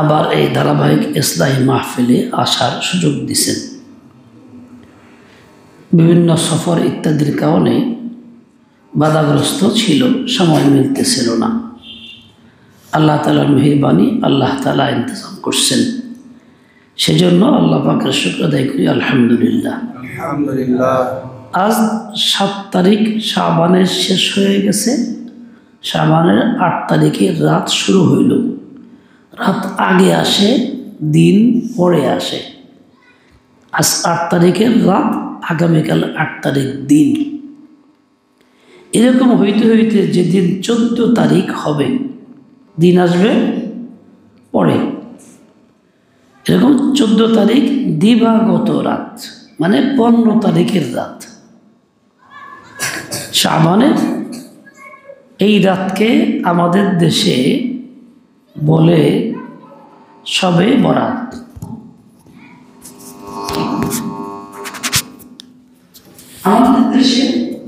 আবার এই ধারাবাহিক ইসলাহি মাহফিলে আসার সুযোগ দিয়েছেন। বিভিন্ন সফর ইত্যাদির কারণে বাধাগ্রস্ত ছিল, সময় মিলতেছিল না। আল্লাহ তাআলার মেহেরবানি, আল্লাহ তাআলা ইন্তজাম করছেন। সেজন্য আল্লাহ পাকের শুকর আদায় করি, আলহামদুলিল্লাহ। আজ 7 তারিখ শাবানের শেষ হয়ে গেছে। শাবানের 8 তারিখে রাত শুরু হইল। রাত আগে আসে, দিন পরে আসে। আজ 8 তারিখের রাত, আগামীকাল 8 তারিখ দিন। এরকম হইতে হইতে যেদিন 14 তারিখ হবে, দিন আসবে পরে। এরকম 14 তারিখ দিবাগত রাত, মানে 15 তারিখের রাত। শাবানের এই রাতকে আমাদের দেশে বলে শবে বরাত। আমাদের দেশে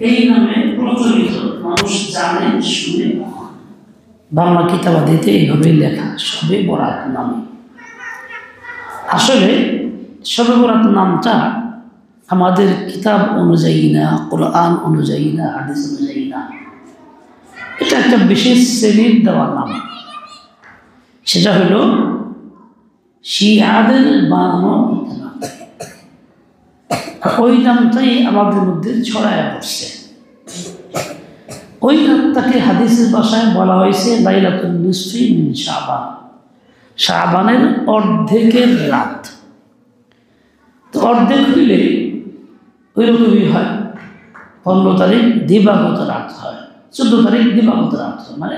এই নামে প্রচলিত, মানুষ জানে, শুনে। বাংলা কিতাবাদিতে এইভাবে লেখা, শবে বরাত নামে। আসলে শবে বরাত নামটা আমাদের কিতাব অনুযায়ী না, কোরআন অনুযায়ী না, হাদিস অনুযায়ী না। এটা একটা বিশেষ শ্রেণীর দেওয়া নাম। সেটা হলো শিয়াদের বানানো নাম। ওই নামটাই আমাদের মধ্যে ছড়ায় পড়ছে। ওই রাতটাকে হাদিসের ভাষায় বলা হয়েছে লাইলাতুন নিসফি মিন শাবান, শাবানের অর্ধেকের রাত। তো অর্ধেক হইলে ওই রকমই হয়। 15 তারিখ দিবাগত রাত হয়, 14 তারিখ দিবাগত রাত হয়, মানে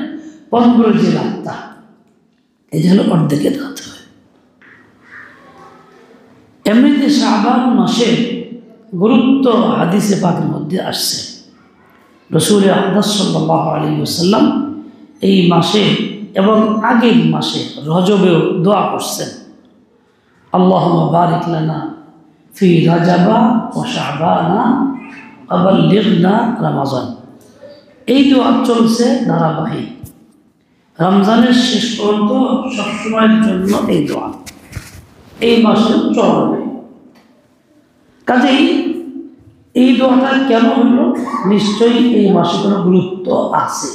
15 যে রাতটা, এটা হলো অর্ধেকের রাত হয়। এমনিতে শাবান মাসের গুরুত্ব হাদিসে পাকের মধ্যে আসছে। রাসূল আকরাম সাল্লাল্লাহু আলাইহি ওয়াসাল্লাম এই মাসে এবং আগের মাসে রজবেও দোয়া করছেন, আল্লাহুম্মা বারিক লানা ফি রাজাবা ওয়া শাবানা ওয়া বাল্লিগনা রমাজান। এই দোয়া চলছে ধারাবাহিক, রমজানের শেষ পর্যন্ত সবসময়ের জন্য এই দোয়া এই মাসে চলবে। কাজেই এই দোয়াটা কেন হইল? নিশ্চয়ই এই মাসে কোনো গুরুত্ব আছে।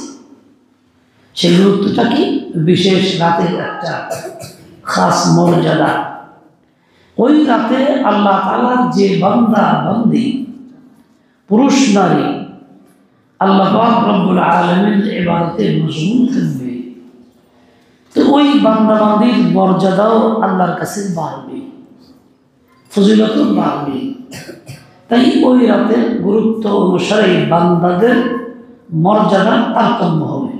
সেই গুরুত্বটা কি? বিশেষ রাতের একটা খাস মর্যাদা। ওই রাতে আল্লাহ তাআলার যে বান্দা বান্দি, পুরুষ নারী, আল্লাহ পাক রব্বুল আলামিনের ইবাদতে মশগুল থাকবে, তো ওই বান্দা বান্দির মর্যাদাও আল্লাহর কাছে বাড়বে, ফজিলতও বাড়বে। তাই ওই রাতের গুরুত্ব অনুসারে বান্দাদের মর্যাদা তারতম্য হবে।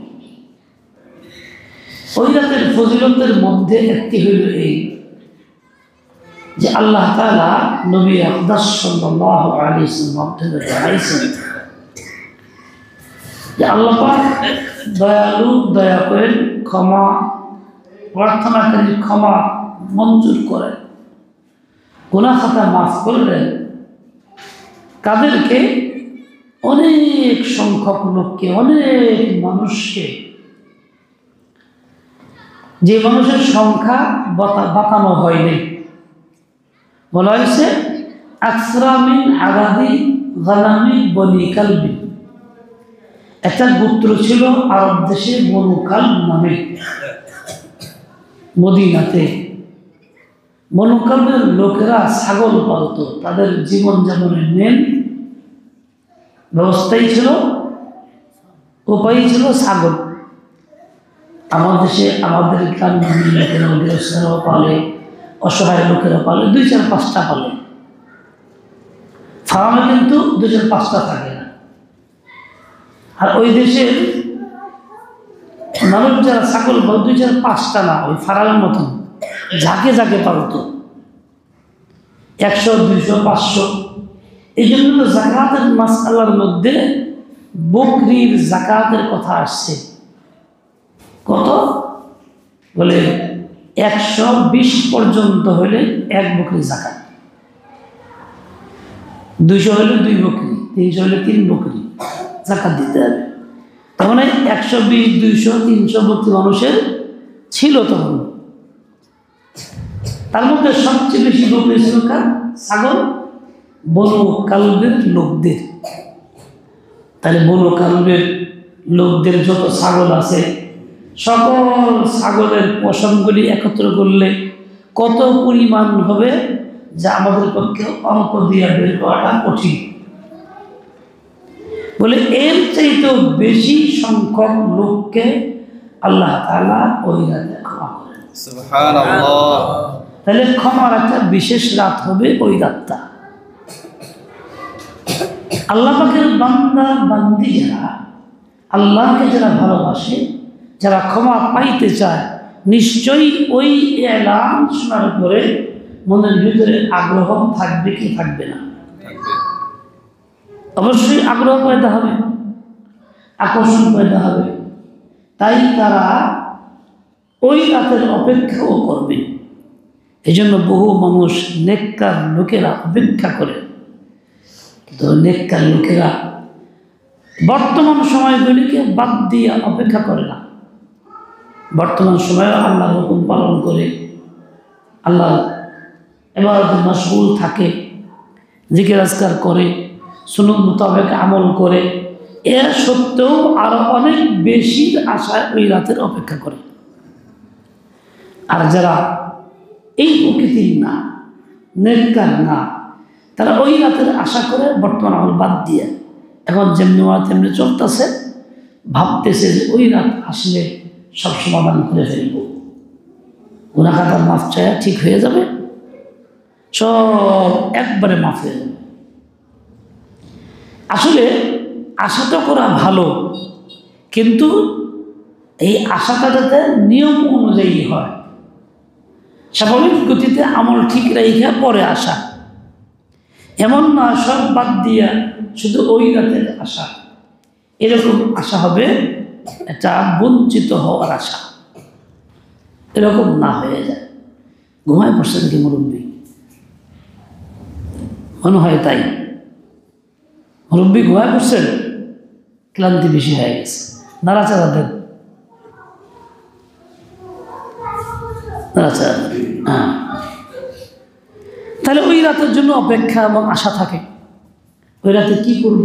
ওই রাতের ফজিলতের মধ্যে একটি হইল এই যে আল্লাহ তাআলা নবী আকরাম সাল্লাল্লাহু আলাইহি ওয়াসাল্লাম থেকে জানাইছেন যে আল্লাহ পাক দয়ালু, দয়া করেন, ক্ষমা প্রার্থনাকারী ক্ষমা মঞ্জুর করেন, গুনাহ খাতা মাফ করলেন। কাদেরকে? অনেক সংখ্যক লোককে, অনেক মানুষকে, যে মানুষের সংখ্যা বাতানো হয়নি। বলা হয়েছে আকসরা মিন আদাদি গানামি বনি কালবি। একটা গোত্র ছিল আরব দেশে বনু কালব নামে, মদিনাতে। বনু কালবের লোকেরা ছাগল পালত, তাদের জীবনযাপনের মেন ব্যবস্থাই ছিল, উপায়ই ছিল ছাগল। আমার দেশে আমাদের গ্রামের লোকেরা, গৃহস্থরাও পালে, অসহায় লোকেরা পালে, 2-4-5টা পালে। ফার্মে কিন্তু 2-4-5টা থাকে না। আর ওই দেশের মানুষ যারা ছাগল পাল, 2-4-5টা না, ওই ফার্মের মতন ঝাঁকে ঝাঁকে পালত, 100, 200, 500। এই জন্য জাকাতের মাসআলার মধ্যে বকরির জাকাতের কথা আসছে। কত? বলে 120 পর্যন্ত হলে 1 বকরি জাকাত, 200 হলে 2 বকরি, 300 হলে 3 বকরি জাকাত দিতে হবে। তখন 120, 200, 300 বকরি মানুষের ছিল তখন। তার মধ্যে সবচেয়ে বেশি বকরি ছিল কার? ছাগল বনু কালবের লোকদের। তাহলে বনু কালবের লোকদের যত ছাগল আছে সকল ছাগলের পশমগুলি একত্র করলে কত পরিমাণ হবে যা আমাদের পক্ষে অঙ্ক দিয়ে বের করাটা কঠিন। বলে এর চাইতেও বেশি সংখ্যক লোককে আল্লাহ তাআলা ওই রাতে ক্ষমা করেন। সুবহানাল্লাহ। তাহলে ক্ষমার একটা বিশেষ রাত হবে ওই রাতটা। আল্লাহ পাকের বান্দা বান্দি যারা আল্লাহকে যারা ভালোবাসে, যারা ক্ষমা পাইতে চায়, নিশ্চয়ই ওই এলান শোনার পরে মনের ভিতরে আগ্রহ থাকবে কি থাকবে না? অবশ্যই আগ্রহ পয়দা হবে, আকর্ষণ পয়দা হবে। তাই তারা ওই রাতের অপেক্ষাও করবে। এই জন্য বহু মানুষ নেককার লোকেরা অপেক্ষা করে, কিন্তু নেককার লোকেরা বর্তমান সময়গুলিকে বাদ দিয়ে অপেক্ষা করে না। বর্তমান সময়ে আল্লাহর হুকুম পালন করে, আল্লাহ ইবাদতে মাশগুল থাকে, জিকির আজকার করে, সুন্নাত মোতাবেক আমল করে, এর সত্ত্বেও আরো অনেক বেশি আশায় ওই রাতের অপেক্ষা করে। আর যারা এই প্রকৃতির না, নেককার না, তারা ওই রাতের আশা করে বর্তমান আমল বাদ দিয়ে এখন যেমনি তেমনি চলতেছে, ভাবতেছে যে ওই রাত আসলে সব সমাধান করে ফেলব, গুনাহ খাতা মাফ চায় ঠিক হয়ে যাবে, সব একবারে মাফ হয়ে যাবে। আসলে আশাটা করা ভালো, কিন্তু এই আশাটা যাতে নিয়ম অনুযায়ী হয়, স্বাভাবিক গতিতে আমল ঠিক রেখে পরে আসা, এমন না সব বাদ দিয়া শুধু ওই রাতের আশা। এরকম আশা হবে এটা বঞ্চিত হওয়ার আশা, এরকম না হয়ে যায়। ঘুমায় পড়ছেন কি মুরব্বী? মনে হয় তাই। মুরব্বী ঘুমায় পড়ছেন, ক্লান্তি বেশি হয়ে গেছে, নাড়াচাড়া দেন, নাড়াচাড়া দেন। হ্যাঁ, তাহলে ওই রাতের জন্য অপেক্ষা এবং আশা থাকে। ওই রাতে কি করব?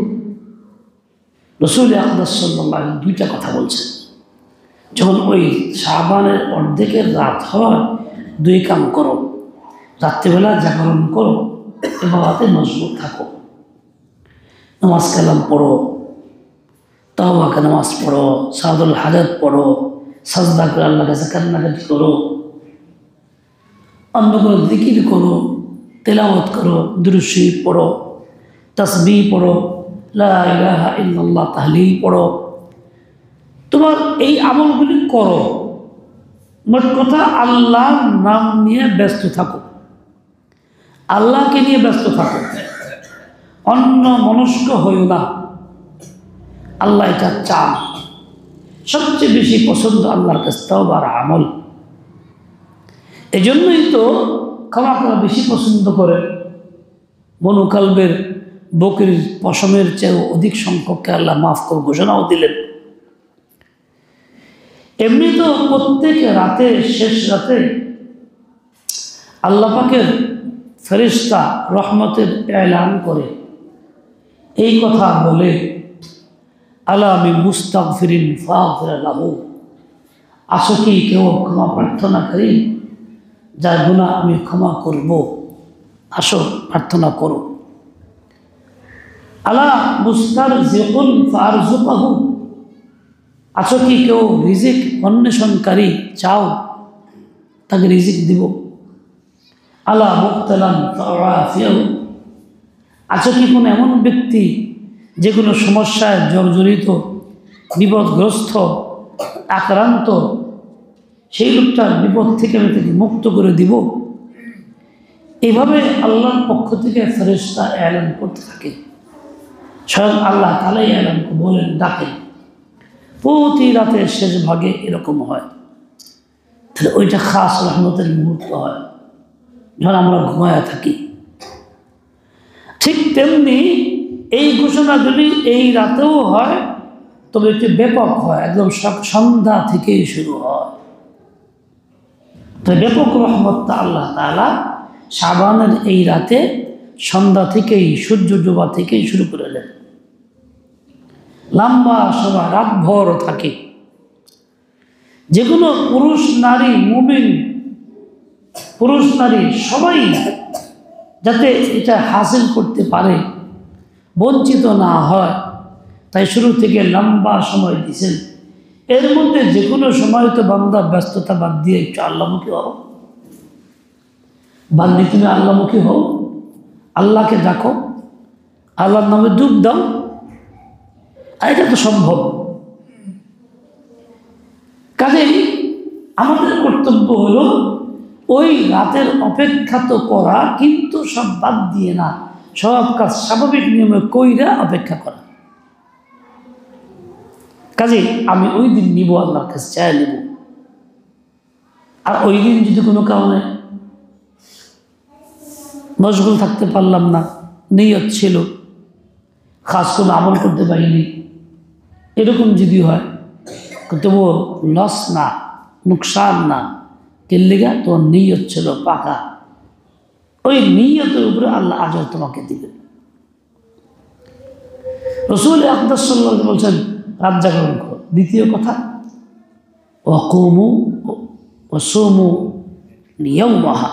রাসূল আকরাম সাল্লাল্লাহু আলাইহি ওয়াসাল্লাম দুইটা কথা বলছেন। যখন ওই শাবানের অর্ধেকের রাত হয়, দুই কাম করো। রাত্রিবেলা জাগরণ করো, ইবাদতে মশগুল থাকো, নামাজ কালাম পড়ো, তাওবাকে নামাজ পড়ো, সাউদুল হাজাত পড়ো, সাজদা করে আল্লাহর কাছে কান্নাকাটি করো, অন্য কোনো জিকির করো, তেলাওয়াত করো, দুরূদ শরীফ পড়ো, তাসবিহ পড়ো, লা ইলাহা ইল্লাল্লাহ তাহলিল পড়ো। তোমার এই আমলগুলি করো। মোট কথা আল্লাহর নাম নিয়ে ব্যস্ত থাকো, আল্লাহকে নিয়ে ব্যস্ত থাকো, অন্য মনস্ক হইও না। আল্লাহ এটা চান, সবচেয়ে বেশি পছন্দ আল্লাহর কাছে তাওবার আমল। এজন্যই তো ক্ষমা করা বেশি পছন্দ করে। বনু কালবের বকরির পশমের চেয়েও অধিক সংখ্যককে আল্লাহ মাফ করে ঘোষণাও দিলেন। এমনি তো প্রত্যেক রাতে, শেষ রাতে আল্লাহ পাকের ফেরেশতা রহমতের এলান করে, এই কথা বলে, আলা আমি মুস্তাগফিরিন ফাগফির লাহু, আসো কি কেউ ক্ষমা প্রার্থনা করি, যার গুনাহ আমি ক্ষমা করব, আসো প্রার্থনা করো। আলা মুস্তারজিকুন ফারজুকাহু, আসো কি কেউ রিজিক অন্বেষণকারী, চাও তাকে রিজিক দিব। আলা মুবতালান ফাআফিয়াহু, আছো কি কোনো এমন ব্যক্তি যে কোনো সমস্যায় জর্জরিত, বিপদগ্রস্ত, আক্রান্ত, সেই লোকটার বিপদ থেকে আমি তাকে মুক্ত করে দিব। এইভাবে আল্লাহর পক্ষ থেকে ফেরেশতা এলান করতে থাকে। স্বয়ং আল্লাহ তাআলাই এলান বলেন, ডাকেন। প্রতি রাতের শেষ ভাগে এরকম হয়। তাহলে ওইটা খাস রহমতের মুহূর্ত হয় যখন আমরা ঘুমায়া থাকি। ঠিক তেমনি এই ঘোষণাগুলি এই রাতেও হয়, তবে একটু ব্যাপক হয়, একদম সন্ধ্যা থেকেই শুরু হয়। তো ব্যাপক রহমতটা আল্লাহ তাআলা শাবানের এই রাতে সন্ধ্যা থেকেই সূর্য ডোবা থেকেই শুরু করে দেন, লম্বা সময় রাতভর থাকে। যে কোনো পুরুষ নারী মুমিন, পুরুষ নারী সবাই যাতে এটা হাসিল করতে পারে, বঞ্চিত না হয়, তাই শুরু থেকে লম্বা সময় দিয়েছেন। এর মধ্যে যে কোনো সময় তো বান্দা ব্যস্ততা বাদ দিয়ে একটু আল্লাহমুখী হও, বান্দি তুমি আল্লাহমুখী হও, আল্লাহকে ডাকো, আল্লাহর নামে ডুব দাও, আর এটা তো সম্ভব। কাজেই আমাদের কর্তব্য হলো ওই রাতের অপেক্ষা তো করা, কিন্তু সব বাদ দিয়ে না, সব কাজ স্বাভাবিক নিয়মে কইরা অপেক্ষা করা। কাজেই আমি ওই দিন নিব, আল্লাহর কাছে চাই নেব। আর ওই দিন যদি কোনো কারণে মশগুল থাকতে পারলাম না, নিয়ত ছিল, খাস কোনো আমল করতে পারিনি, এরকম যদি হয়, তবুও লস না, নুকসান না, কেল্লিগা তোমার নিয়ত ছিল পাকা, ওই নিয়তের উপরে আল্লাহ আজর তোমাকে দিবেন। রাসূল আকরাম সাল্লাল্লাহু আলাইহি ওয়াসাল্লাম বলছেন রাত জাগরণ করো। দ্বিতীয় কথা, ওয়াকুমু ওয়াসুমু লিয়াউমাহা,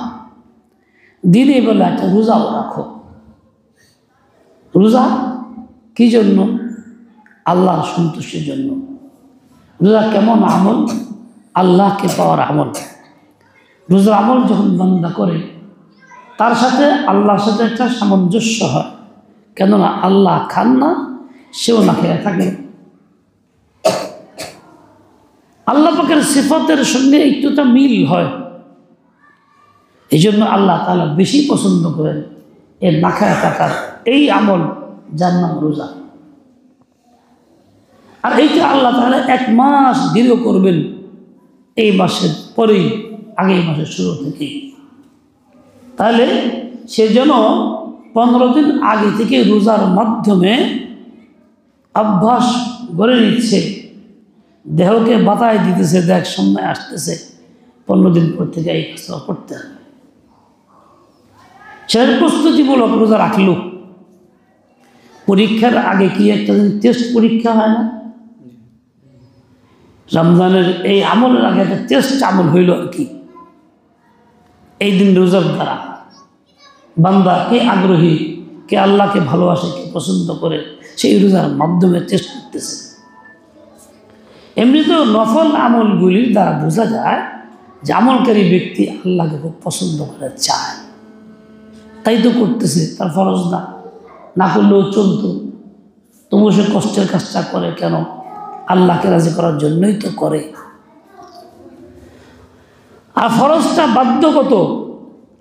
দিনের বেলা একটা রোজাও রাখো। রোজা কি জন্য? আল্লাহর সন্তুষ্টির জন্য। রোজা কেমন আমল? আল্লাহকে পাওয়ার আমল। রোজার আমল যখন বান্দা করে, তার সাথে আল্লাহর সাথে একটা সামঞ্জস্য হয়। কেননা আল্লাহ খান না, সেও না খেয়ে থাকে। আল্লাহ পাকের সিফাতের সঙ্গে একটুটা মিল হয়, এই জন্য আল্লাহ তাআলা বেশি পছন্দ করেন এর না খায় থাকার এই আমল, যার নাম রোজা। আর এইটা আল্লাহ তাআলা 1 মাস দীর্ঘ করবেন, এই মাসের পরেই, আগেই মাসের শুরু থেকেই। তাহলে সে যেন 15 দিন আগে থেকে রোজার মাধ্যমে অভ্যাস গড়ে নিচ্ছে, দেহকে বাতায় দিতেছে, দেখ সময় আসতেছে, 15 দিন পর থেকে এই কাজটা করতে হবে। সেটার প্রস্তুতিমূলক রোজা রাখল। পরীক্ষার আগে কি একটা টেস্ট পরীক্ষা হয় না? রমজানের এই আমলের আগে একটা টেস্ট আমল হইল আর কি। এই দিন রোজার দ্বারা বান্দা কে আগ্রহী, কে আল্লাহকে ভালোবাসে, কে পছন্দ করে, সেই রোজার মাধ্যমে টেস্ট করতেছে। এমনিতেও নফল আমলগুলির দ্বারা বোঝা যায় যে আমলকারী ব্যক্তি আল্লাহকে খুব পছন্দ করে, চায়, তাই তো করতেছে। তার ফরজ না করলেও চলতো, তবুও সে কষ্টের কাজটা করে কেন? আল্লাহকে রাজি করার জন্যই তো করে। আর ফরজটা বাধ্যগত,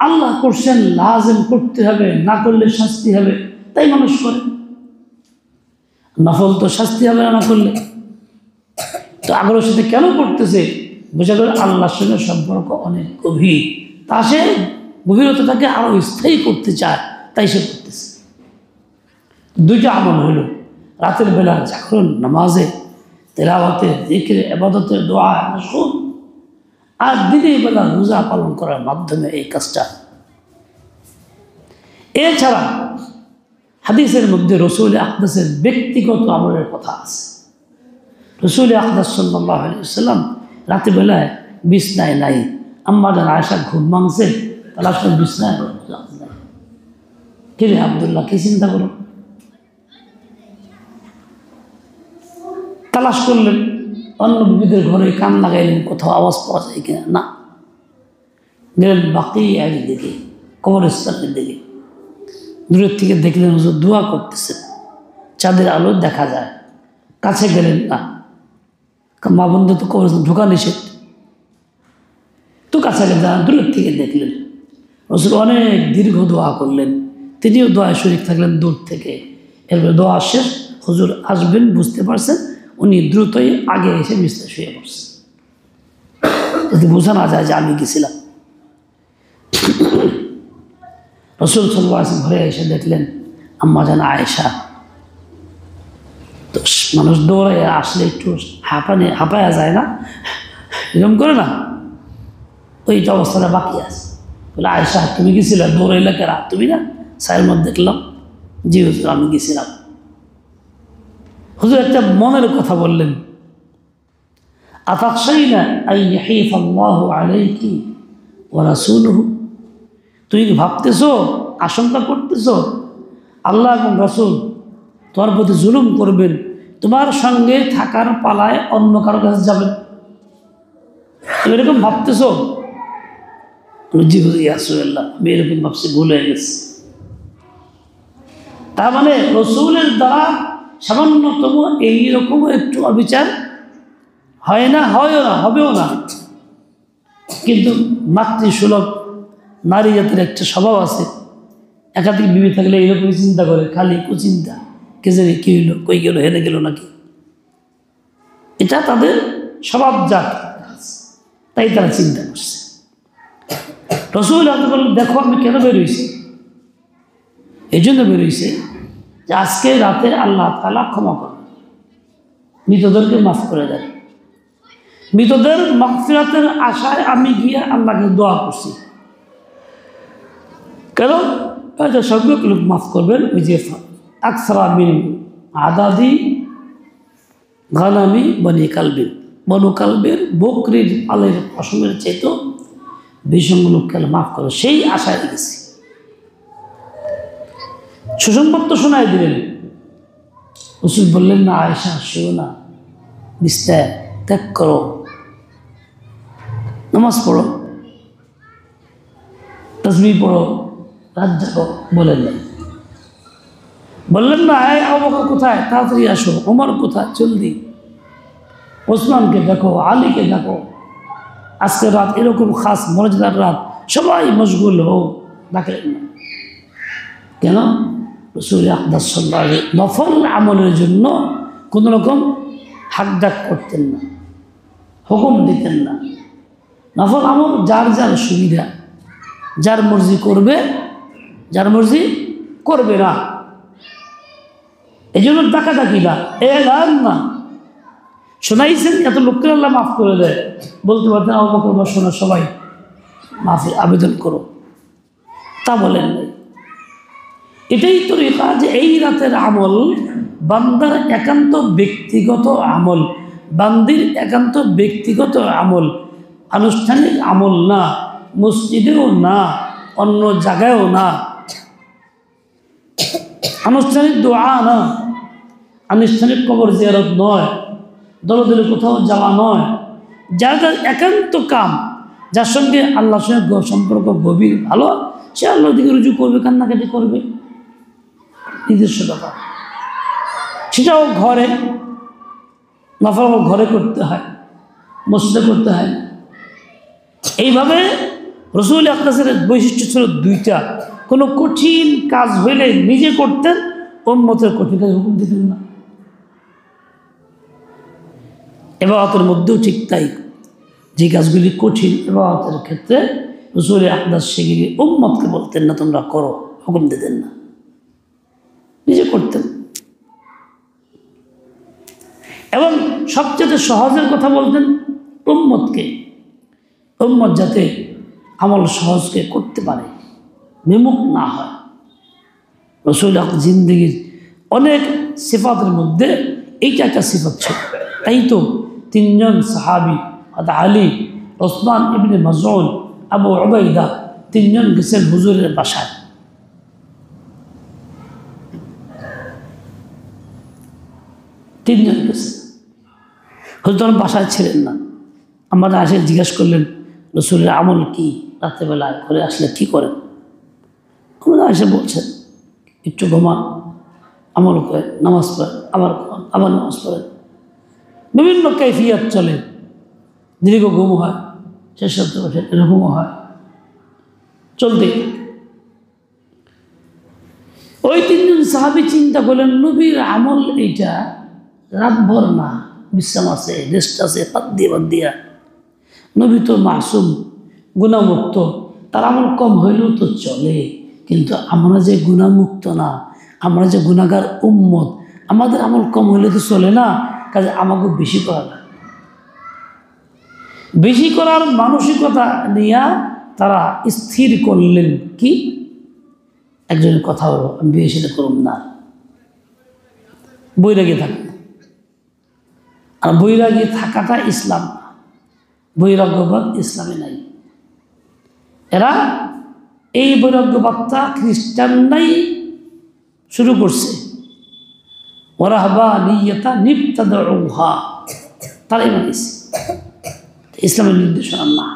আল্লাহ করছেন, লাজিম করতে হবে, না করলে শাস্তি হবে, তাই মানুষ করে। নফল তো শাস্তি হবে না করলে। তো আগ্রহের সাথে কেন করতেছে? বোঝা গেল আল্লাহর সঙ্গে সম্পর্ক অনেক গভীর, তা সে গভীরতাটাকে আরো স্থায়ী করতে চায়, তাই সে করতেছে। 2টা আমল হইল, রাতের বেলা জাগরণ, নামাজে, তেলাওয়াতে, জিকিরে, ইবাদতে, দোয়া, নসুল, আর দিনের বেলা রোজা পালন করার মাধ্যমে এই কাজটা। এছাড়া হাদিসের মধ্যে রাসূল আকরামের ব্যক্তিগত আমলের কথা আছে। রাসূল আকরাম সাল্লাল্লাহু আলাইহি ওয়াসাল্লাম রাতের বেলায় বিছনায় নাই, আম্মা জান আয়েশা ঘুম ভাঙছে, তালাশ করে বিছনায়, কে রে আব্দুল্লাহ, কি চিন্তা করো? তালাশ করলেন, অন্য বিবিদের ঘরে কান লাগাইলেন, কোথাও আওয়াজ পাওয়া যায় কিনা, না। গেলেন বাকিয়ার দিকে, কবরস্থানের দিকে, দূরের থেকে দেখলেন হুজুর দোয়া করতেছেন, চাঁদের আলো দেখা যায়। কাছে গেলেন না, মা বন্ধু তো কবরস্থান ঢোকা নিষেধ, তো কাছে গেলেন, দূরের থেকে দেখলেন। হুজুর অনেক দীর্ঘ দোয়া করলেন, তিনিও দোয়ায় শরীক থাকলেন দূর থেকে। এরপরে দোয়া শেষ, হুজুর আসবেন বুঝতে পারছেন, উনি দ্রুতই আগে এসে বিছানায় শুয়ে পড়ছেন, যদি বোঝা না যায় যে আমি গেছিলাম। রাসূল সাল্লাল্লাহু আলাইহি ওয়াসাল্লাম ঘরে এসে দেখলেন আম্মা জান আয়েশা। তো মানুষ দৌড়ায় আসলে একটু হাঁপায়া যায় না, এরকম করে না, ওইটা অবস্থাটা বাকি আছে। বলে আয়েশা তুমি গেছিলা দৌড় এলাকারা, তুমি না সাইয়ের মধ্যে দেখলাম। জি হুজুর আমি গেছিলাম। হুজুর একটা মনের কথা বললেন, আতাখশাইনা আন ইয়াহিফাল্লাহু আলাইকি ওয়া রাসূলুহু, তুমি কি ভাবতেছো, আশঙ্কা করতেছো আল্লাহ এবং রাসূল তোমার প্রতি জুলুম করবেন, তোমার সঙ্গে থাকার পালায় অন্য কারো কাছে যাবেন, তুমি এরকম ভাবতেছো? জি হুজুর ইয়া রাসূলুল্লাহ আমি এরকম ভাবছি, ভুল হয়ে গেছে। তার মানে রসুলের দ্বারা সামান্যতম এইরকম একটু অবিচার হয় না, হয়ও না, হবেও না। কিন্তু মাতৃসুলভ নারী জাতির একটা স্বভাব আছে, একাধিক বিবি থাকলে এইরকমই চিন্তা করে, খালি কুচিন্তা, কে জানি কি হইলো, কই গেল, হেরে গেল নাকি। এটা তাদের স্বভাবজাত, তাই তারা চিন্তা করছে। রসুল আপনি বললেন দেখো আমি কেন বেরোইছি, এই জন্য বেরোইছে যে আজকে রাতে আল্লাহ তাআলা ক্ষমা করেন, মৃতদেরকে মাফ করে দেন। মৃতদের মাগফিরাতের আশায় আমি গিয়ে আল্লাহকে দোয়া করছি। কেন? সংখ্যক লোক মাফ করবেন। ওই যে আকসারা মিন আদাদি গানামি বনি কালবিন, বনু কালবের বকরির পালের পশমের চাইতো বেশি লোককে মাফ করো, সেই আশায় গেছি। সুসংবাদ তো শোনাই দিলেন। রসুল বললেন না আয়েশা শুও না, বিস্তার ত্যাগ করো, নামাজ পড়ো, তাসবিহ পড়ো, রাত জাগো, বলেন না। বললেন না আবু বকর কোথায়, তাড়াতাড়ি আসো, ওমর কোথায়, জলদি, ওসমানকে দেখো, আলীকে দেখো, আজকের রাত এরকম খাস মর্যাদার রাত, সবাই মশগুল হও, ডাকলেন না। কেন? রসুল আকদাস সাল্লাল্লাহু আলাইহি নফল আমলের জন্য কোনো রকম হাক ডাক করতেন না, হুকুম দিতেন না। নফল আমল যার যার সুবিধা, যার মর্জি করবে, যার মর্জি করবে না। এই জন্য ডাকাডাকি না, এলান না। শোনাইছেন এত লোককে আল্লাহ মাফ করে দেয়, বলতে পারতেন আবু বকর বা শোনা সবাই মাফি আবেদন করো, তা বলেন নাই। এটাই তরিকা যে এই রাতের আমল বান্দার একান্ত ব্যক্তিগত আমল, বান্দির একান্ত ব্যক্তিগত আমল, আনুষ্ঠানিক আমল না, মসজিদেও না, অন্য জায়গায়ও না, আনুষ্ঠানিক দোয়া না, আনুষ্ঠানিক কবর জিয়ারত নয়, দলদলে কোথাও যাওয়া নয়। যার যার একান্ত কাম, যার সঙ্গে আল্লাহর সঙ্গে সম্পর্ক গভীর ভালো, সে আল্লাহর দিকে রুজু করবে, কান্নাকাটি করবে, নিজস্ব ব্যাপার। সেটাও ঘরে, নফল ঘরে করতে হয়, মসজিদে করতে হয়। এইভাবে রসুল আকরামের বৈশিষ্ট্য ছিল দুইটা, কোনো কঠিন কাজ হইলে নিজে করতেন, উম্মতের কঠিন কাজ হুকুম দিতেন না। ইবাদতের মধ্যেও ঠিক তাই, যে কাজগুলি কঠিন ইবাদতের ক্ষেত্রে রসুল আকরাম সেগুলি উম্মতকে বলতেন না তোমরা করো, হুকুম দিতেন না, নিজে করতেন। এবং সবচেয়ে সহজের কথা বলতেন উম্মতকে, উম্মত যাতে আমল সহজকে করতে পারে, বিমুখ না হয়। রসুল আকরাম জিন্দগির অনেক সিফাতের মধ্যে এইটা একটা সিফাত ছিল। তাই তো তিনজন সাহাবি আলী, ওসমান ইবনে মাজউন, আবু উবাইদা, তিনজন গেছেন হুজুরের বাসায়। তিনজন গেছে, হুজুর বাসায় ছিলেন না। আমাদের আসে জিজ্ঞেস করলেন রসুলের আমল কি, রাত্রেবেলায় ঘরে আসলে কি করেন? আমাদের এসে বলছেন একটু ঘুমান, আমল করেন, নামাজ পড়েন, আবার নামাজ পড়েন, বিভিন্ন কাইফিয়াত চলে, দীর্ঘ ঘুম হয়, শেষ রাত্রে বসে এরকমও হয়, চলতে। ওই তিনজন সাহাবী চিন্তা করলেন নবীর আমল এইটা, রাতভর না, বিশ্রাম আছে, রেস্ট আছে, বাদ দিয়া। নবী তো মাসুম, গুণামুক্ত, তার আমল কম হইলেও তো চলে, কিন্তু আমরা যে গুণামুক্ত না, আমরা যে গুণাগার উম্মত, আমাদের আমল কম হইলে তো চলে না, কাজে আমাকে বেশি করা লাগে। বেশি করার মানসিকতা নিয়ে তারা স্থির করলেন কি, একজনের কথা হলো আমি বিয়ে সাথে করুন না, বৈরাগী থাকবে। আর বৈরাগী থাকাটা ইসলাম না, বৈরাগ্যবাদ ইসলামে নাই। এরা এই বৈরাগ্যবাদটা খ্রিস্টানরাই শুরু করছে। ওয়ারাহবানিয়্যাতা নিবতাদাউহা, তারাই বানিয়েছে, ইসলামের নির্দেশনা না।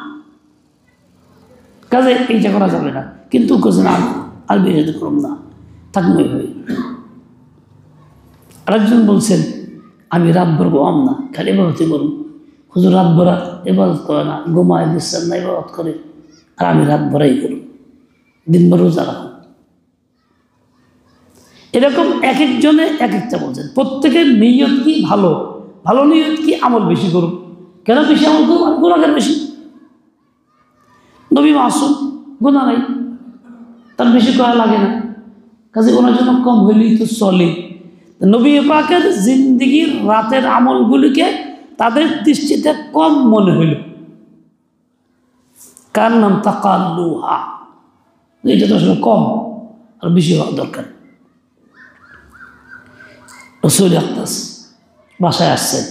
কাজে এইটা করা যাবে না, কিন্তু কোথাও না আর বিয়ে সাথে করুন না, থাকবে হয়ে। আরেকজন বলছেন আমি রাতভর ঘুমাম না, খালি এবাদতই করুন। হুজুর রাত ভরা এবাদত করে না, ঘুমায় বিশ্রাম না, এবাদত করে, আর আমি রাত ভরাই করুন, দিনভর রোজা রাখুন। এরকম এক একজনে এক একটা বলছেন। প্রত্যেকের নিয়ত কি ভালো, ভালো নিয়ত কি আমল বেশি করুন। কেন বেশি আমল করুন? আমি গুনাহগার বেশি, নবী মাসুম, গুনাহ নাই, তার বেশি করা লাগে না, কাজে ওনার জন্য কম হইলেই তো চলে। নবী পাকের জিন্দিগির রাতের আমলগুলিকে তাদের দৃষ্টিতে কম মনে হইল, কার নাম তাকাল্লুহা, এটা তো আসলে কম, আর বেশি হওয়া দরকার। রসুল আকদাস বাসায় আসছেন,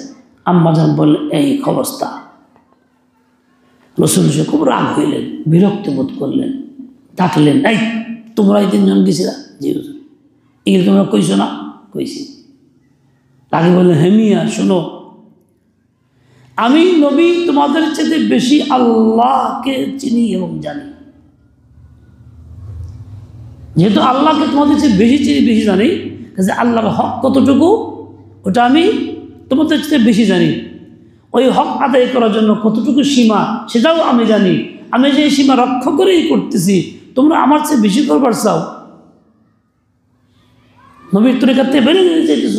আম্মাজান বললেন এই অবস্থা। রসুল সে খুব রাগ হইলেন, বিরক্ত বোধ করলেন, ডাকলেন এই তোমরা এই তিনজন গেছিলা? জি হুজুর। এগুলো তোমরা কইছো না? কইছি। তাকে বললেন হেমিয়া শোনো, আমি নবী তোমাদের চেয়ে বেশি আল্লাহকে চিনি এবং জানি। যেহেতু আল্লাহকে তোমাদের চেয়ে বেশি চিনি, বেশি জানি, কাজে আল্লাহর হক কতটুকু ওটা আমি তোমাদের চেয়ে বেশি জানি। ওই হক আদায় করার জন্য কতটুকু সীমা সেটাও আমি জানি। আমি যে সীমা রক্ষা করেই করতেছি, তোমরা আমার চেয়ে বেশি করবার চাও, নবীর তরিকার থেকে বেড়ে যেতে চাইতেছ,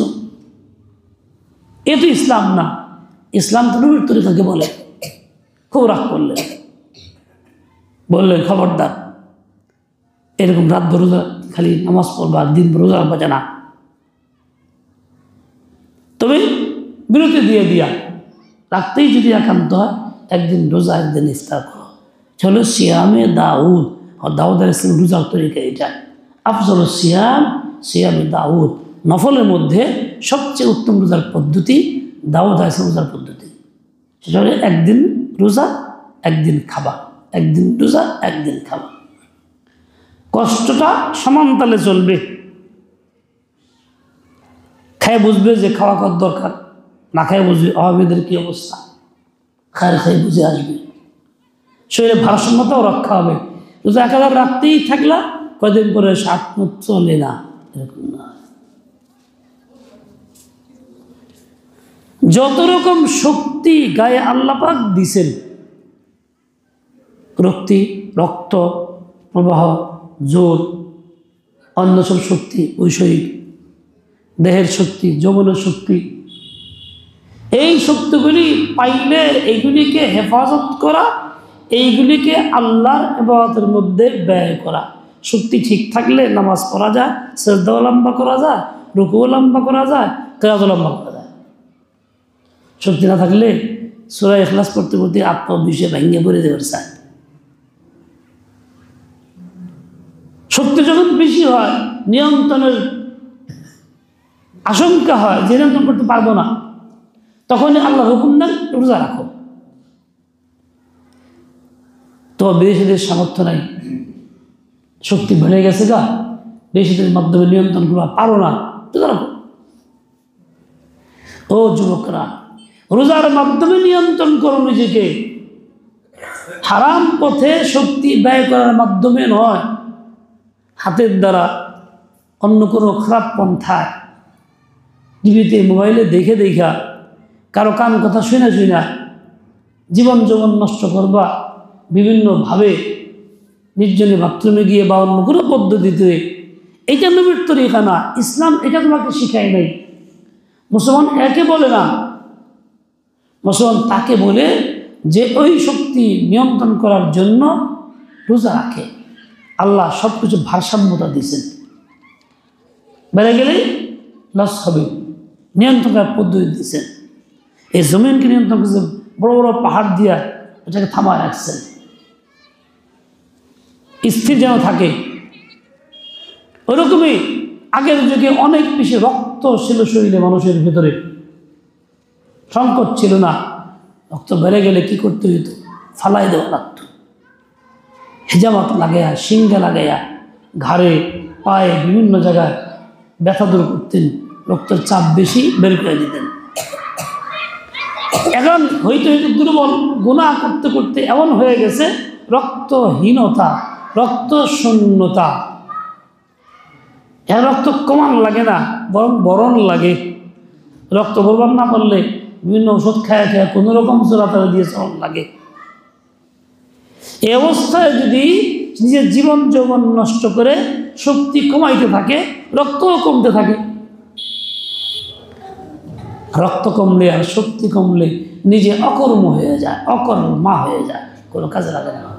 এ তো ইসলাম না। ইসলাম তো নবীর তরিকাকে বলে। খুব রাগ করলেন, বললেন খবরদার, এরকম রাত রোজা খালি নামাজ পড়বা, দিন রোজা রাখবা জানা। তবে বিরতি দিয়ে দিয়া রাখতেই যদি একান্ত হয়, একদিন রোজা একদিন ইফতার করো। চলো সিয়ামে দাউদ, দাউদ আলাইহিস সালাম রোজার তরিকা এটা। আফজল সিয়াম সিয়ামে দাউদ, নফলের মধ্যে সবচেয়ে উত্তম রোজার পদ্ধতি দাউদ আলাইহিস সালাম রোজার পদ্ধতি। সেটা হলে একদিন রোজা একদিন খাবার, একদিন রোজা একদিন খাবার। কষ্টটা সমানতালে চলবে। খায় বুঝবে যে খাওয়া কত দরকার, না খায় বুঝবে অভাবীদের কী অবস্থা, খায় খায় বুঝে আসবে। শরীরে ভারসাম্যতাও রক্ষা হবে। যদি একাধার রাখতেই থাকলা, কয়দিন করে শাক চলে না, এরকম না। যত রকম শক্তি গায়ে আল্লাহ পাক দিছেন, রক্ত প্রবাহ, জোর, অন্য সব শক্তি, ঐশ্বরিক দেহের শক্তি, যৌবনের শক্তি, এই শক্তিগুলি পাইলে এইগুলিকে হেফাজত করা, এইগুলিকে আল্লাহর ইবাদতের মধ্যে ব্যয় করা। শক্তি ঠিক থাকলে নামাজ পড়া যায়, সিজদাও লম্বা করা যায়, রুকুও লম্বা করা যায়, কিরাতও লম্বা করা যায়। শক্তি না থাকলে সূরা ইখলাস পড়তে পড়তে আত্মবিশ্বাসে ভেঙে পড়ে যাবে চায়। শক্তি যখন বেশি হয়, নিয়ন্ত্রণের আশঙ্কা হয় যে নিয়ন্ত্রণ করতে পারবো না, তখনই আল্লাহ হুকুম দেন রোজা রাখো। তো বিদেশিদের সামর্থ্য নাই, শক্তি বেড়ে গেছে গা, বিদেশিদের মাধ্যমে নিয়ন্ত্রণ করা পারো না, রোজা রাখো। ও যুবকরা, রোজার মাধ্যমে নিয়ন্ত্রণ করো নিজেকে, হারাম পথে শক্তি ব্যয় করার মাধ্যমে নয়, হাতের দ্বারা অন্য কোনো খারাপ পন্থায়, টিভিতে মোবাইলে দেখে দেখা, কারো কান কথা শুনে জীবন যৌবন নষ্ট করবা, বিভিন্নভাবে নির্জনে বাথরুমে গিয়ে বা অন্য কোনো পদ্ধতিতে। এইটা নবীর তরিকা না, ইসলাম এটা তোমাকে শিখায় নাই। মুসলমান একে বলে না, মুসলমান তাকে বলে যে ওই শক্তি নিয়ন্ত্রণ করার জন্য রোজা রাখে। আল্লাহ সব কিছু ভারসাম্যতা দিয়েছেন, বেড়ে গেলে লস হবে, নিয়ন্ত্রণ করার পদ্ধতি দিয়েছেন। এই জমিনকে নিয়ন্ত্রণ করছে বড় বড় পাহাড় দিয়া এটাকে থামায় রাখছেন, স্থির যেন থাকে। ওরকমই আগের যুগে অনেক বেশি রক্ত ছিল শরীরে, মানুষের ভিতরে সংকট ছিল না। রক্ত বেড়ে গেলে কি করতে হইতো? ফালাই দেওয়া লাগত। হেজামাত লাগাইয়া, শিঙ্গা লাগাইয়া, ঘাড়ে পায়ে বিভিন্ন জায়গায় ব্যথা দূর করতেন, রক্তের চাপ বেশি বের করে দিতেন। এখন হইতে হইতে দুর্বল, গুনাহ করতে করতে এমন হয়ে গেছে রক্তহীনতা, রক্ত শূন্যতা। এখন রক্ত কমান লাগে না, বরং বরণ লাগে। রক্ত বরবান না পারলে বিভিন্ন ওষুধ খায়া খায়া কোনো রকম চোরাতারা দিয়ে চলন লাগে। এই অবস্থায় যদি নিজের জীবন যৌবন নষ্ট করে শক্তি কমাইতে থাকে, রক্তও কমতে থাকে। রক্ত কমলে আর শক্তি কমলে নিজে অকর্ম হয়ে যায়, অকর্মা হয়ে যায়, কোনো কাজে লাগে না।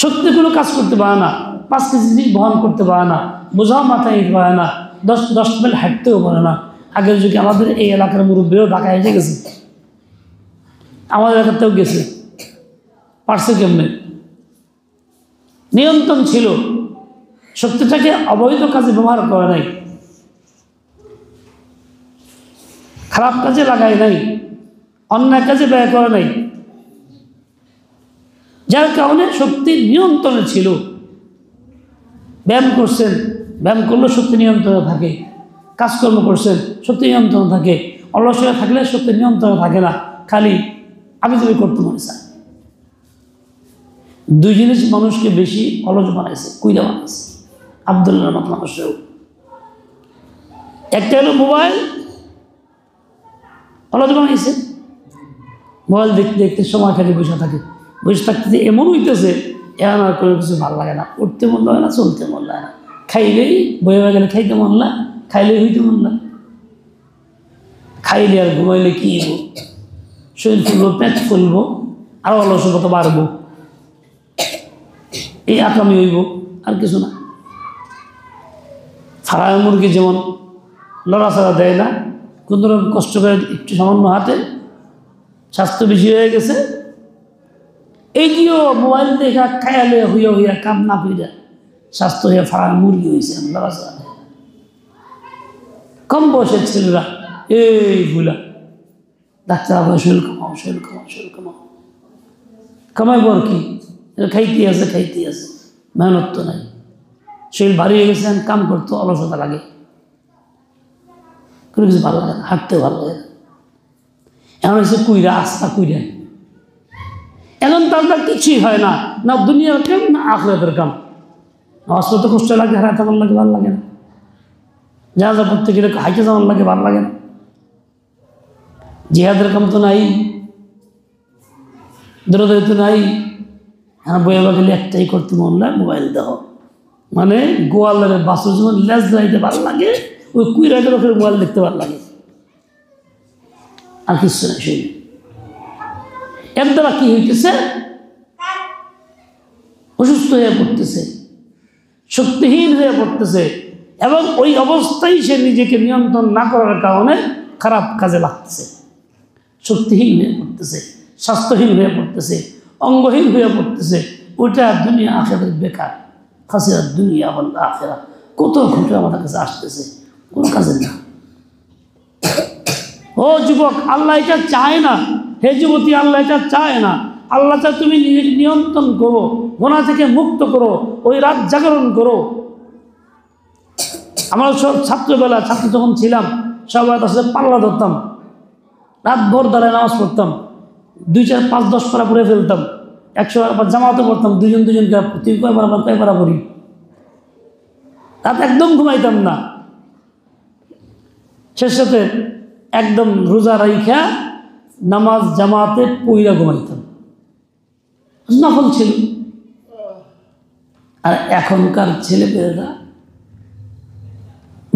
শক্তি কোনো কাজ করতে পারে না, 5 কেজি জিনিস বহন করতে পারে না, বোঝাও মাথায় নিতে পারে না, 10 মাইল হাঁটতেও পারে না। আগের যুগে আমাদের এই এলাকার মুরব্বীও ঢাকায় এসে গেছে, আমাদের এলাকাতেও গেছে, পারছে কেমনে? নিয়ন্ত্রণ ছিল, শক্তিটাকে অবৈধ কাজে ব্যবহার করে নাই, খারাপ কাজে লাগায় নাই, অন্যায় কাজে ব্যয় করে নাই, যার কারণে শক্তি নিয়ন্ত্রণে ছিল। ব্যায়াম করছেন, ব্যায়াম করলে শক্তি নিয়ন্ত্রণে থাকে। কাজকর্ম করছেন, শক্তি নিয়ন্ত্রণে থাকে। অলসতা থাকলে শক্তি নিয়ন্ত্রণে থাকে না, খালি আমি তুমি করতে মনে চাই। 2 জিনিস মানুষকে বেশি অলস বানাইছে, কুইরা বানাইছে আব্দুল্লাহর মতো মানুষেও। একটা হলো মোবাইল, অলস বানাইছে। মোবাইল দেখতে দেখতে সময় খালি বসে থাকে, বসে থাকতে এমন হইতেছে এখন আর কোনো কিছু ভালো লাগে না, উঠতে মন লাগে না, চলতে মন লাগে না, খাইলেই বয়ে গেলে খাইতে মন না, খাইলেই হইতে মন না, খাইলে আর ঘুমাইলে কি হইব, শরীর ফুলবো, পেট ফুলবো, আরও অলসতা বাড়বো, এই আকামি হইব, আর কিছু না। ফার্ম মুরগি যেমন লড়াচড়া দেয় না, কোনো রকম কষ্ট করে একটু সামান্য হাতে, স্বাস্থ্য বেশি হয়ে গেছে। এইটিও মোবাইল দেখা খায়ালে হইয়া হইয়া কাম না কইরা স্বাস্থ্য হইয়া ফার্ম মুরগি হয়েছে, লড়াচড়া দেয়। কম বয়সের ছেলেরা এই ভুলা ডাক্তার আবার শরীর কমাও, শরীর কমাও, শরীর কমাও, কামাইব আর কি? খাইতে আছে, খাইতে আছে, মেহনত তো নাই। শরীর ভারী হয়ে গেছে, কাম করতে অলসতা লাগে, কোনো কিছু ভালো লাগে না, হাঁটতে ভালো লাগে না। এখন হচ্ছে কুইরা, আস্থা কুইরা। এখন তার কিছুই হয় না, না দুনিয়ার কাম না আখিরাতের কাম। নামাজ পড়তে কষ্ট লাগে, হারাতে ভালো লাগে, ভালো লাগে না। জানাজা পড়তে গেলে হাইটে যেমন লাগে, ভালো লাগে না। জিহাদের কাম তো নাই, দৌড়াদৌড়ি তো নাই। হ্যাঁ, বইয়ে গেলে একটাই করতে মন লাগে, মোবাইল দাও। মানে গোয়ালের বাসুর যেমন লেজ দাঁড়াইতে ভালো লাগে, ওই কুইরাটের ওখানে মোবাইল দেখতে ভালো লাগে, আর কিছু না। সেই এর দ্বারা কি হইতেছে? অসুস্থ হয়ে পড়তেছে, শক্তিহীন হয়ে পড়তেছে, এবং ওই অবস্থায় সে নিজেকে নিয়ন্ত্রণ না করার কারণে খারাপ কাজে লাগতেছে, শক্তিহীন হয়ে পড়তেছে, স্বাস্থ্যহীন হয়ে পড়তেছে, অঙ্গহীন হয়ে পড়তেছে। ওইটা দুনিয়া আখিরাতের বেকার, খাসিরাত দুনিয়া ওয়াল আখিরা। কত ঘটে আমাদের কাছে আসতেছে, কোন কাজের না। ও যুবক, আল্লাহ এটা চায় না। হে যুবতী, আল্লাহ এটা চায় না। আল্লাহ চায় তুমি নিজেকে নিয়ন্ত্রণ করো, গুনাহ থেকে মুক্ত করো, ওই রাত জাগরণ করো। আমরা সব ছাত্রবেলা, ছাত্র যখন ছিলাম, সবাই তার সাথে পাল্লা ধরতাম, রাত ভোর দাঁড়ায় নামাজ পড়তাম, 2, 4, 5, 10 পারা পড়ে ফেলতাম। 100 আবার জামাতে পড়তাম, দুজন তুই কয় পারা পড়ি। রাত একদম ঘুমাইতাম না, শেষে একদম রোজা রাইখা নামাজ জামাতে পইরা ঘুমাইতাম, নফল ছিল। আর এখনকার ছেলেপেলেরা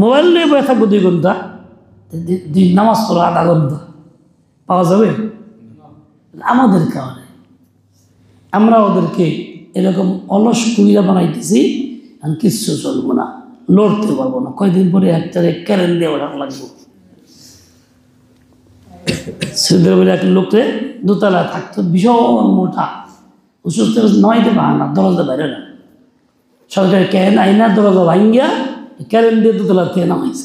মোবাইল নিয়ে বসে থাকবো 2 ঘন্টা, নামাজ পড়ো 1/2 ঘন্টা, পাওয়া যাবে? আমাদের কারণে আমরা ওদেরকে এরকম অলস কুইরা বানাইতেছি, আর কিচ্ছু চলবো না, লড়তে পারবো না। কয়দিন পরে একটা ক্যারেন দিয়ে ওঠা লাগবো। সৌদের বলে এক লোককে দোতলা থাকতো, ভীষণ মোটা, অসুস্থ নয়তে পারে না, দরজা বাইরে না, সরকারি ক্যারেন আইনা দরজা ভাঙ্গিয়া ক্যারেন দিয়ে দোতলা থেকে নামাইছে,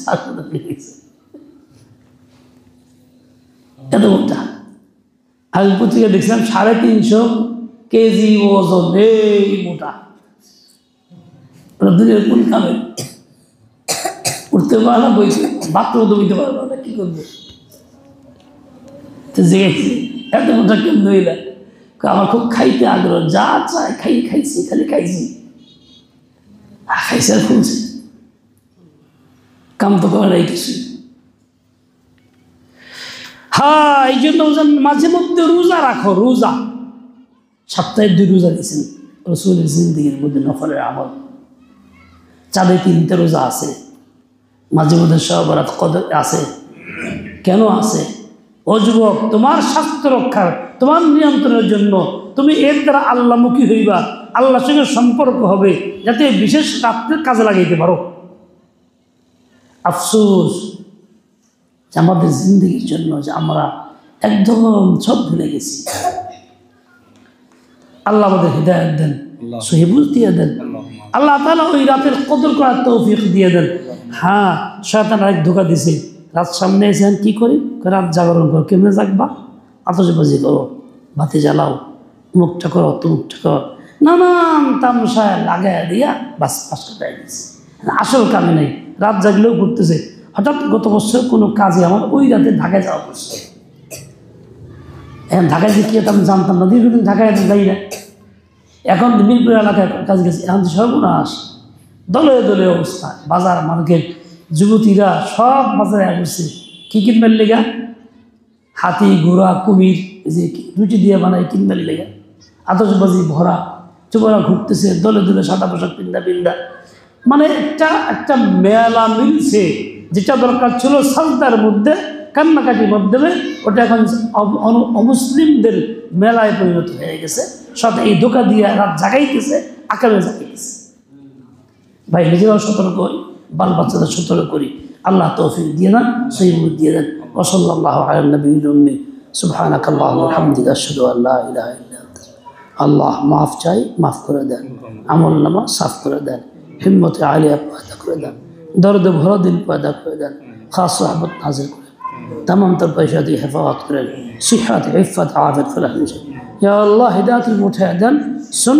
এত মোটা। আমি পত্রিকা দেখছিলাম 350 কেজি ওজন, এই মোটা, ওরা দুনিয়ার কোন খাবে, উঠতে পারে না, বইতে বাথরুম দমিতে পারবে না, কি করবে? জেগেছি এত মোটা কেন হইলা, আমার খুব খাইতে আগ্রহ, যা চায় খাইছি, খালি খাইছি, খাইছে আর খুলছে, কাম তো করে নাই কিছু। হ্যাঁ, এই জন্য মাঝে মধ্যে রোজা রাখো, রোজা সপ্তাহে 2 রোজা দিয়েছেন রাসূলের জিন্দেগির মধ্যে, নফলের আমল। চাঁদে 3টে রোজা আছে, মাঝে মধ্যে শবে বরাত কদর আছে। কেন আছে? ও যুবক, তোমার স্বাস্থ্য রক্ষার, তোমার নিয়ন্ত্রণের জন্য তুমি এর দ্বারা আল্লাহমুখী হইবা, আল্লাহর সঙ্গে সম্পর্ক হবে, যাতে বিশেষ রাত্রের কাজে লাগাইতে পারো। আফসোস যে আমাদের জিন্দগির জন্য যে আমরা একদম সব ভুলে গেছি। আল্লাহ আমাদের হিদায়াত দেন, সহিবুল দিয়ে দেন, আল্লাহ তাআলা ওই রাতের কদর করার তৌফিক দিয়ে দেন। হ্যাঁ, শয়তান আরেক ধোঁকা দিছে, রাত সামনে এসেছেন কি করি, রাত জাগরণ করো, কেমনে জাগবা, আতশবাজি করো, বাতি জ্বালাও, মুখটা করো, তুমুকটা করো, নানান তামসায় লাগাইয়া দিয়া বাস পাস কাটাই দিচ্ছে, আসল কামে নেই, রাত জাগলেও ঘুরতেছে। হঠাৎ গত বছর কোনো কাজে আমার ওই রাতে ঢাকায় যাওয়া পড়ছে। এখন ঢাকায় যে কি আমি জানতাম না, দীর্ঘদিন ঢাকায় যাই না, এখন মিরপুর এলাকায় কাজ গেছে, এখন তো সর্বনাশ, দলে দলে অবস্থা, বাজার মার্কেট, যুবতীরা সব বাজারে আসছে, কী কিনবার লেগা, হাতি ঘোড়া কুমির, যে রুটি দিয়ে বানায় কিনবার লেগা, আতশবাজি ভরা, চোপরা ঘুরতেছে দলে দলে, সাদা পোশাক পিন্দা, মানে একটা মেলা মিলছে। যেটা দরকার ছিল সাজদার মধ্যে, কান্নাকাটির মাধ্যমে, ওটা এখন অমুসলিমদের মেলায় পরিণত হয়ে গেছে। সব এই ধোঁকা দিয়ে রাত জাগাইতেছে, আকারে জাগাইতেছে। ভাই, নিজেরাও সতর্ক হই, বাল বাচ্চাদের সতর্ক করি। আল্লাহ তৌফিক দিয়ে দেন, সহিবুল দিয়ে দেন। ওয়া সাল্লাল্লাহু আলা নবিয়্যিল উম্মি, সুবহানাকাল্লাহুম্মা ওয়া বিহামদিকা, আশহাদু আল লা ইলাহা ইল্লা আনতা। আল্লাহ মাফ চাই, মাফ করে দেন, আমল নামা সাফ করে দেন, হিম্মতে আলিয়া পয়দা করে দেন, দর্দে ভরা দিল পয়দা করে দেন, খাস রহমত নাজিল করেন, तमाम तर पैसा দিয়ে হেফাজত করেন, সিহাত ইফাত আফিয়ত ফলাহ। ইয়া আল্লাহ, হিদায়াতুল মুতায়াদান সুন